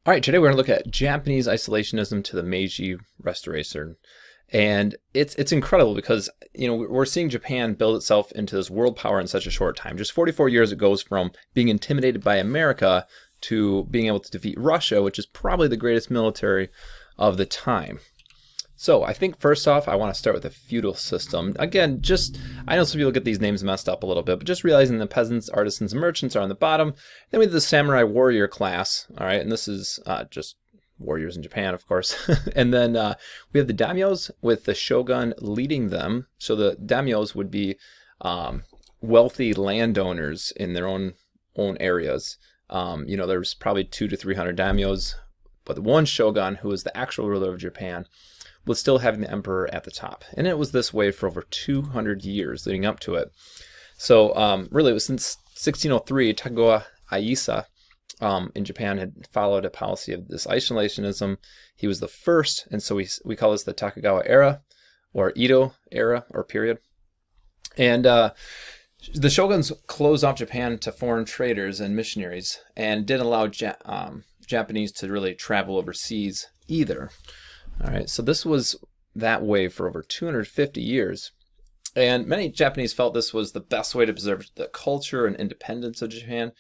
All right, today we're going to look at Japanese isolationism to the Meiji Restoration. And it's incredible because, we're seeing Japan build itself into this world power in such a short time. Just 44 years it goes from being intimidated by America to being able to defeat Russia, which is probably the greatest military of the time. So I think first off, I want to start with the feudal system. Again, I know some people get these names messed up a little bit, but just realizing the peasants, artisans, and merchants are on the bottom. Then we have the samurai warrior class, all right, and this is just warriors in Japan, of course. And then we have the daimyos with the shogun leading them. So the daimyos would be wealthy landowners in their own areas. There's probably 200 to 300 daimyos, but the one shogun, who is the actual ruler of Japan, was still having the emperor at the top. And it was this way for over 200 years leading up to it. So really, it was since 1603, Tokugawa Ieyasu in Japan had followed a policy of this isolationism. He was the first, and so we call this the Tokugawa era, or Edo era, or period. And the shoguns closed off Japan to foreign traders and missionaries, and didn't allow Japanese to really travel overseas either. All right, so this was that way for over 250 years. And many Japanese felt this was the best way to preserve the culture and independence of Japan.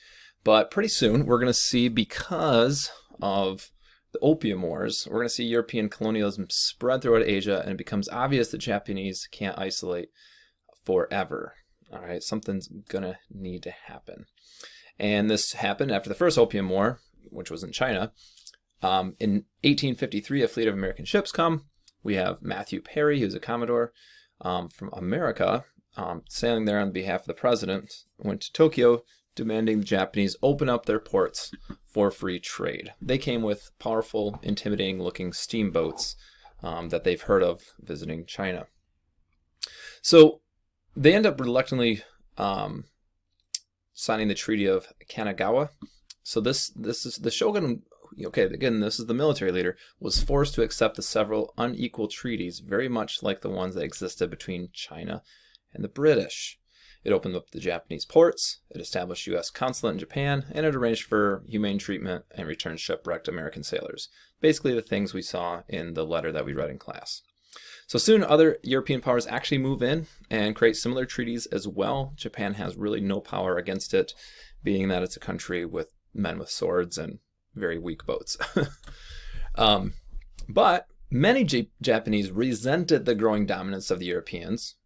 But pretty soon, we're going to see, because of the Opium Wars, we're going to see European colonialism spread throughout Asia, and it becomes obvious that Japanese can't isolate forever. All right, something's going to need to happen. And this happened after the first Opium War, which was in China. In 1853, a fleet of American ships come. We have Matthew Perry, who's a Commodore from America, sailing there on behalf of the president, went to Tokyo, demanding the Japanese open up their ports for free trade. They came with powerful, intimidating-looking steamboats that they've heard of visiting China. So they end up reluctantly signing the Treaty of Kanagawa. So this is the shogun. Okay, again, this is the military leader, was forced to accept the several unequal treaties, very much like the ones that existed between China and the British. It opened up the Japanese ports, it established U.S. consulate in Japan, and it arranged for humane treatment and returned shipwrecked American sailors. Basically the things we saw in the letter that we read in class. So soon other European powers actually move in and create similar treaties as well. Japan has really no power against it, being that it's a country with men with swords and very weak boats. But many Japanese resented the growing dominance of the Europeans,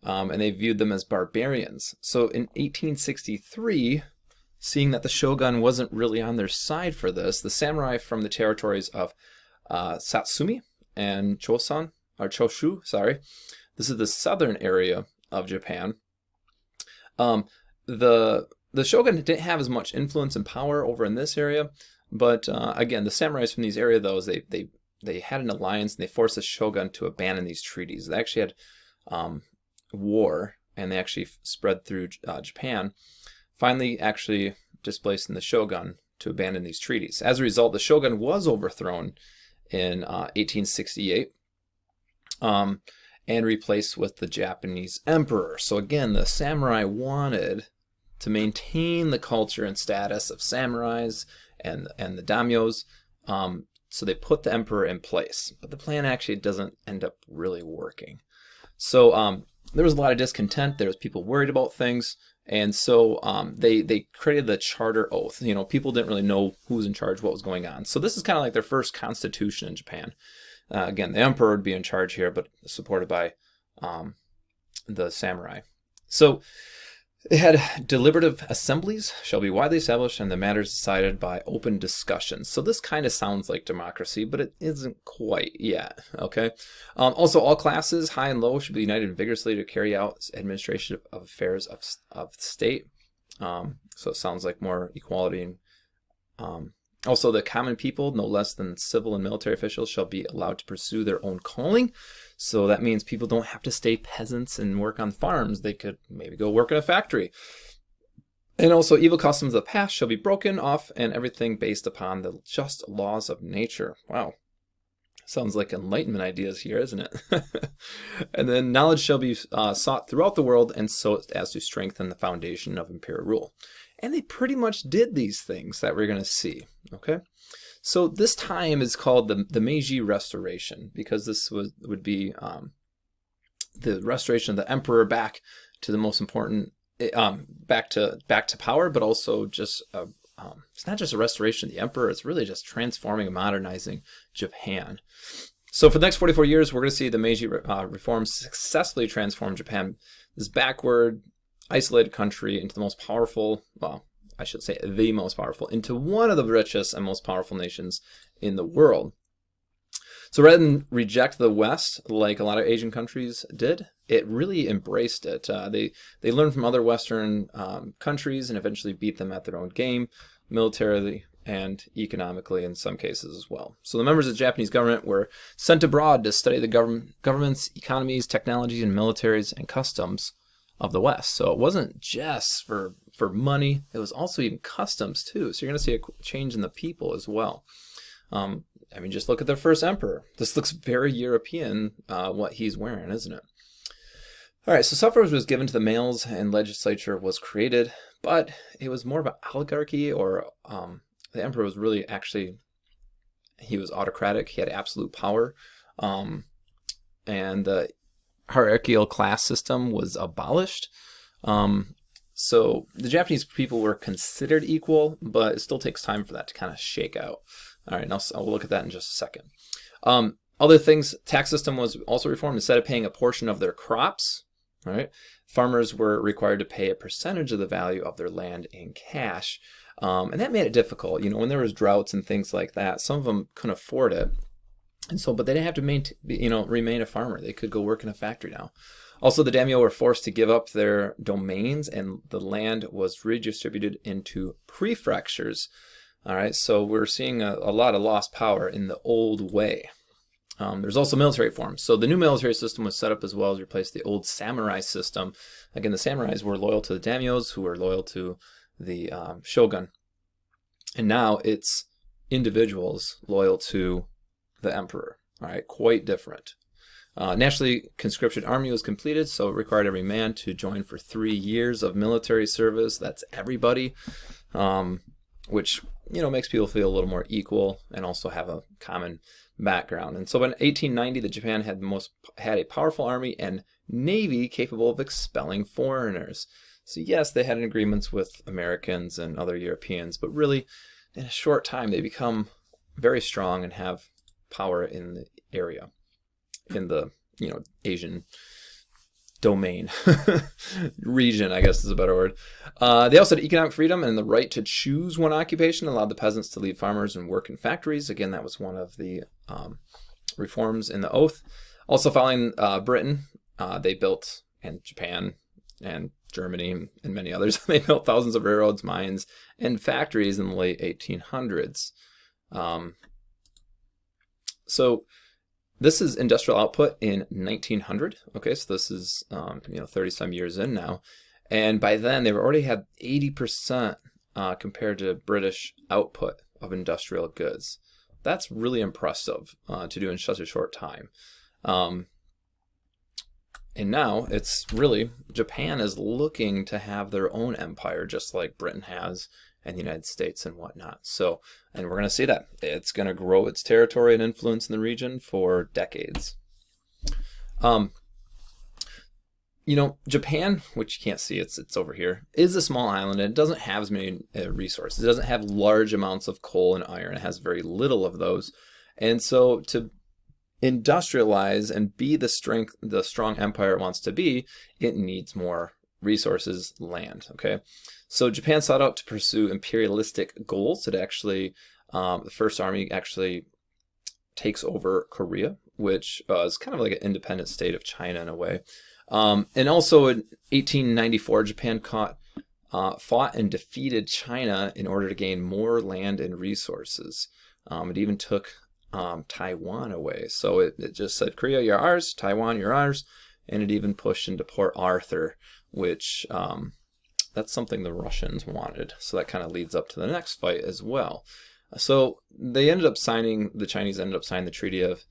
and they viewed them as barbarians. So in 1863, seeing that the shogun wasn't really on their side for this, the samurai from the territories of Satsuma and Choshu, this is the southern area of Japan. The shogun didn't have as much influence and power over in this area. But again, the samurais from these areas, though, they had an alliance, and they forced the shogun to abandon these treaties. They actually had war, and they actually spread through Japan, finally actually displacing the shogun to abandon these treaties. As a result, the shogun was overthrown in 1868 and replaced with the Japanese emperor. So again, the samurai wanted to maintain the culture and status of samurais and the daimyos, so they put the emperor in place. But the plan actually doesn't end up really working. So there was a lot of discontent. There was people worried about things, and so they created the Charter Oath. People didn't really know who was in charge, what was going on. So this is kind of like their first constitution in Japan. Again, the emperor would be in charge here, but supported by the samurai. So they had deliberative assemblies shall be widely established, and the matters decided by open discussion. So this kind of sounds like democracy, but it isn't quite yet. Okay. Also, all classes, high and low, should be united vigorously to carry out administration of affairs of the state. So it sounds like more equality. And also, the common people, no less than civil and military officials, shall be allowed to pursue their own calling. So that means people don't have to stay peasants and work on farms. They could maybe go work in a factory. And also, evil customs of the past shall be broken off, and everything based upon the just laws of nature. Wow. Sounds like Enlightenment ideas here, isn't it? And then knowledge shall be sought throughout the world, and so as to strengthen the foundation of imperial rule. And they pretty much did these things that we're going to see. Okay, So this time is called the Meiji Restoration, because this would be the restoration of the emperor back to the most important, back to power, but also just it's not just a restoration of the emperor, it's really just transforming and modernizing Japan. So for the next 44 years, we're going to see the Meiji reforms successfully transform Japan, this backward, isolated country, into the most powerful, well, I should say the most powerful, into one of the richest and most powerful nations in the world. So rather than reject the West like a lot of Asian countries did, it really embraced it. They learned from other Western countries and eventually beat them at their own game, militarily and economically in some cases as well. So the members of the Japanese government were sent abroad to study the governments, economies, technologies, and militaries and customs of the West. So it wasn't just for money, it was also even customs too. So you're going to see a change in the people as well. I mean, just look at their first emperor. This looks very European, what he's wearing, isn't it? All right, so suffrage was given to the males and legislature was created, but it was more of an oligarchy, or the emperor was really actually, he was autocratic. He had absolute power. And the hierarchical class system was abolished. So the Japanese people were considered equal, but it still takes time for that to kind of shake out. All right, now I'll look at that in just a second. Other things, tax system was also reformed. Instead of paying a portion of their crops, all right, farmers were required to pay a percentage of the value of their land in cash. And that made it difficult. You know, when there was droughts and things like that, some of them couldn't afford it. And so, but they didn't have to remain a farmer. They could go work in a factory now. Also, the daimyo were forced to give up their domains, and the land was redistributed into prefectures. All right, so we're seeing a lot of lost power in the old way. There's also military reforms. So the new military system was set up as well as replace the old samurai system. Again, the samurais were loyal to the daimyos, who were loyal to the shogun. And now it's individuals loyal to the emperor. All right, quite different. Nationally conscripted army was completed, so it required every man to join for 3 years of military service. That's everybody, which makes people feel a little more equal and also have a common background. And so in 1890, Japan had a powerful army and navy capable of expelling foreigners. So yes, they had agreements with Americans and other Europeans, but really in a short time they become very strong and have power in the area, in the Asian domain region, I guess is a better word. They also had economic freedom and the right to choose one occupation, allowed the peasants to leave farmers and work in factories. Again, that was one of the reforms in the oath. Also following Britain, they built, and Japan and Germany and many others, they built thousands of railroads, mines, and factories in the late 1800s. So this is industrial output in 1900. Okay, so this is 30-some years in now, and by then they already had 80% compared to British output of industrial goods. That's really impressive to do in such a short time. And now it's really, Japan is looking to have their own empire, just like Britain has, and the United States and whatnot. So, and we're going to see that. It's going to grow its territory and influence in the region for decades. Japan, which you can't see, it's over here, is a small island, and it doesn't have as many resources. It doesn't have large amounts of coal and iron. It has very little of those. And so to industrialize and be the strong empire it wants to be, it needs more resources, land. Okay, so Japan sought out to pursue imperialistic goals. It actually, the First Army actually takes over Korea, which is kind of like an independent state of China in a way. And also in 1894, Japan fought and defeated China in order to gain more land and resources. It even took Taiwan away. So it just said, Korea, you're ours, Taiwan, you're ours. And it even pushed into Port Arthur, which that's something the Russians wanted. So that kind of leads up to the next fight as well. So the Chinese ended up signing the Treaty of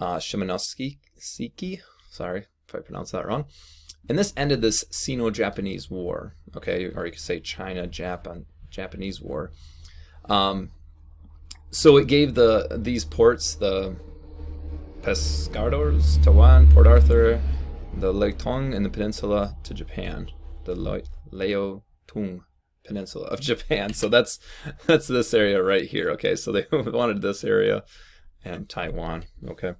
Shimonoseki. Sorry if I pronounced that wrong. And this ended this Sino-Japanese War, okay, or you could say China-Japanese War. So it gave these ports, the Pescadores, Tawan, Port Arthur, the Leitong, and the peninsula to Japan, the Liaotung Peninsula of Japan. So that's this area right here. Okay, so they wanted this area and Taiwan. Okay,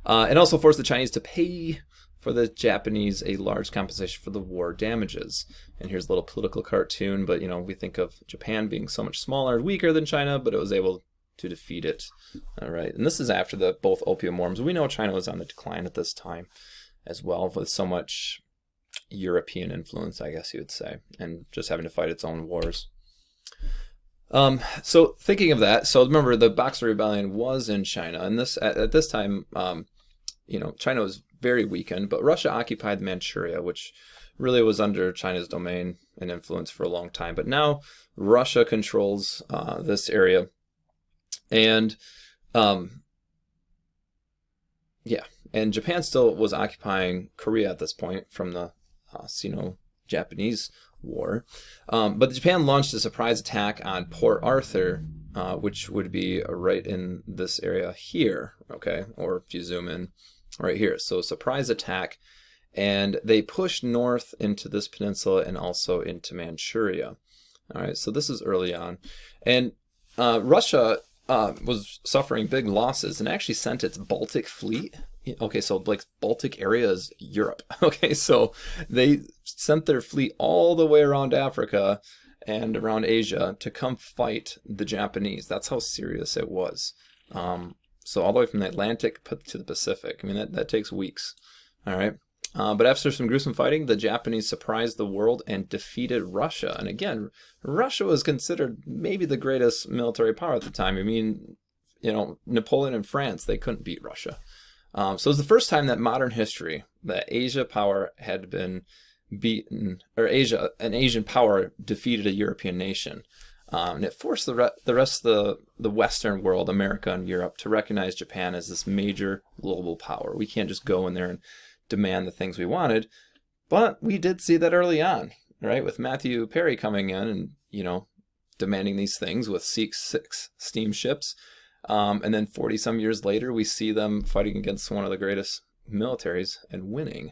and also forced the Chinese to pay for the Japanese a large compensation for the war damages. And here's a little political cartoon, but we think of Japan being so much smaller and weaker than China, but it was able to defeat it. All right, and this is after both Opium Wars. We know China was on the decline at this time as well, with so much European influence, I guess you would say, and just having to fight its own wars. So thinking of that, so remember the Boxer Rebellion was in China, and at this time, China was very weakened, but Russia occupied Manchuria, which really was under China's domain and influence for a long time. But now Russia controls this area, and and Japan still was occupying Korea at this point from the Sino-Japanese War. But Japan launched a surprise attack on Port Arthur, which would be right in this area here, okay? Or if you zoom in, right here. So surprise attack, and they pushed north into this peninsula and also into Manchuria. All right, so this is early on. And Russia was suffering big losses and actually sent its Baltic fleet. Okay, so like Baltic area is Europe. Okay, so they sent their fleet all the way around Africa and around Asia to come fight the Japanese. That's how serious it was. So all the way from the Atlantic to the Pacific. I mean, that takes weeks. All right. But after some gruesome fighting, the Japanese surprised the world and defeated Russia. And again, Russia was considered maybe the greatest military power at the time. I mean, Napoleon and France, they couldn't beat Russia. So it was the first time that modern history, that Asia power had been beaten, or an Asian power defeated a European nation. And it forced the rest of the Western world, America and Europe, to recognize Japan as this major global power. We can't just go in there and demand the things we wanted. But we did see that early on, right? With Matthew Perry coming in and, demanding these things with six steamships. And then 40 some years later, we see them fighting against one of the greatest militaries and winning.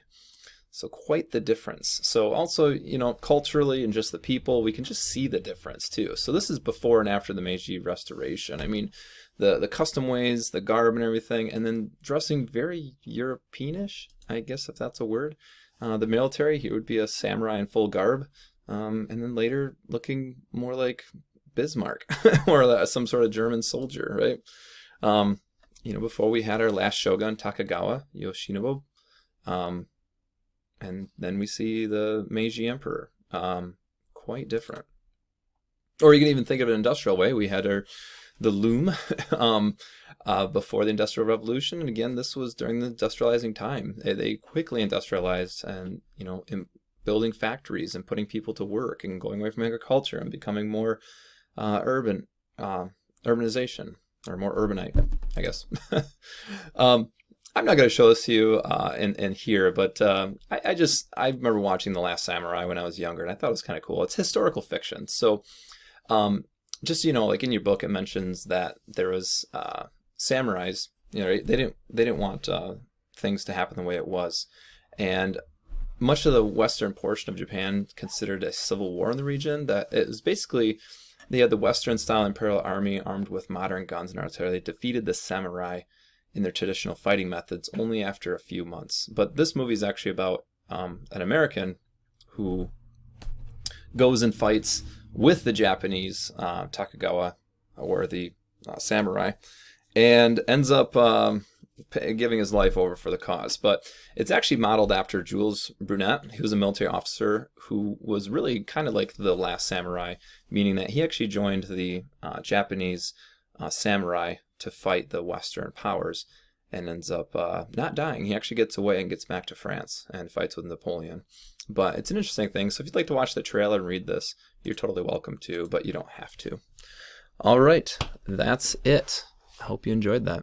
So quite the difference. So also, culturally and just the people, we can just see the difference too. So this is before and after the Meiji Restoration. I mean, the custom ways, the garb and everything, and then dressing very Europeanish, I guess if that's a word. The military, he would be a samurai in full garb. And then later looking more like Bismarck or some sort of German soldier, right? Before we had our last shogun, Takagawa Yoshinobu. And then we see the Meiji Emperor. Quite different. Or you can even think of it an industrial way. We had the loom before the Industrial Revolution. And again, this was during the industrializing time. They quickly industrialized and, building factories and putting people to work and going away from agriculture and becoming more urbanization, or more urbanite, I guess. I'm not going to show this to you in here, but I remember watching The Last Samurai when I was younger, and I thought it was kind of cool. It's historical fiction, so just like in your book, it mentions that there was samurais. They didn't want things to happen the way it was, and much of the western portion of Japan considered a civil war in the region. That it was basically they had the Western-style imperial army armed with modern guns and artillery. They defeated the samurai in their traditional fighting methods only after a few months. But this movie is actually about an American who goes and fights with the Japanese Takagawa, or the samurai, and ends up giving his life over for the cause. But it's actually modeled after Jules Brunet. He was a military officer who was really kind of like the last samurai, meaning that he actually joined the Japanese samurai to fight the Western powers, and ends up not dying. He actually gets away and gets back to France and fights with Napoleon. But it's an interesting thing. So if you'd like to watch the trailer and read this, you're totally welcome to, but you don't have to. All right, that's it. I hope you enjoyed that.